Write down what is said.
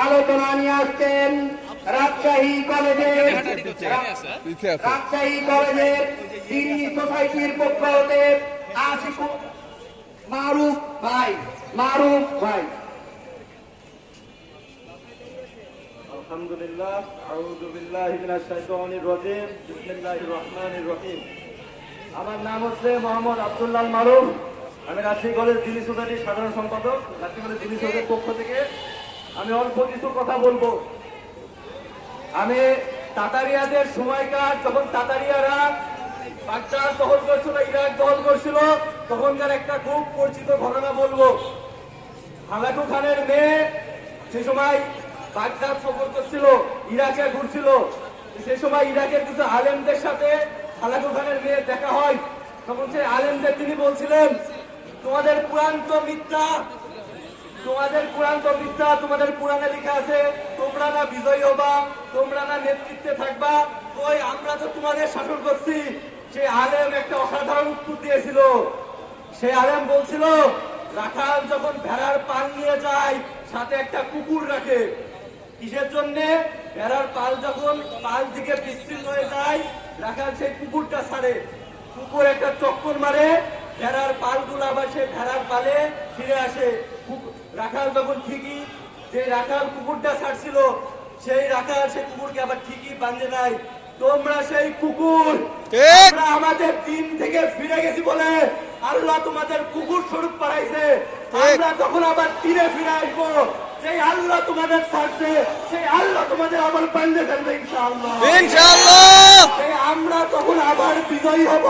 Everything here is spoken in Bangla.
আলোচনা নিয়ে আসছেন রাজশাহী কলেজের দিনী সোসাইটির পক্ষ হতে আশিক মারুফ ভাই। আলহামদুলিল্লাহ, আউযু বিল্লাহি মিনাশ শাইতানির রাজিম, বিসমিল্লাহির রহমানির রহিম। আমার নাম হচ্ছে মোহাম্মদ আব্দুল্লাহ মারুফ। আমি রাজশাহী কলেজ দিনী সোসাইটির সাধারণ সম্পাদক। রাজশাহী কলেজ দিনী সোসাইটির পক্ষ থেকে আমি অল্প কিছু কথা বলবো। আমি তাতারিয়াদের সময়কার, যখন তাতারিয়ারা বাগদাদ দখল করছিল, ইরাক দখল করছিল, তখনকার একটা খুব পরিচিত ঘটনা বলবো। হালাকু খানের মেয়ে সে সময় বাগদাদ সফর করছিল, ইরাকে ঘুরছিল। সে সময় ইরাকের কিছু আলেমদের সাথে হালাকু খানের মেয়ে দেখা হয়। তখন সেই আলেমদের তিনি বলছিলেন, তোমাদের পুরাণ তো মিথ্যা, তোমাদের পুরাণে লেখা আছে তোমরা না বিজয়ী হবা, তোমরা না নেতৃত্বে থাকবা, ওই আমরা তো তোমাদের শাসন করছি। সেই আলেম একটা অসাধারণ উত্তর দিয়েছিল। সেই আলেম বলছিল, রাখাল যখন ভেড়ার পাল নিয়ে যায় সাথে একটা কুকুর রাখে। কিসের জন্য? ভেড়ার পাল যখন পাল থেকে বিচ্ছিন্ন হয়ে যায়, রাখাল সেই কুকুরটা ছাড়ে। কুকুর একটা চক্কর মারে, ভেড়ার পালগুলো আবার সেই ভেড়ার পালে ফিরে আসে। রাখাল তখন ঠিকই, যে রাখাল কুকুরটা ছাড়ছিল, সেই রাখাল সেই কুকুরকে আবার ঠিকই বাঁধে নাই। তোমরা সেই কুকুর, আমরা আমাদের দিন থেকে ফিরে গেছি বলে আল্লাহ তোমাদের কুকুর স্বরূপ পাঠাইছে। আমরা যখন আবার তীরে ফিরে আসবো, সেই আল্লাহ তোমাদের ছাড়ছে, সেই আল্লাহ তোমাদের আবার বাঁধে ফেলবে ইনশাআল্লাহ। আমরা তখন আবার বিজয়ী হব।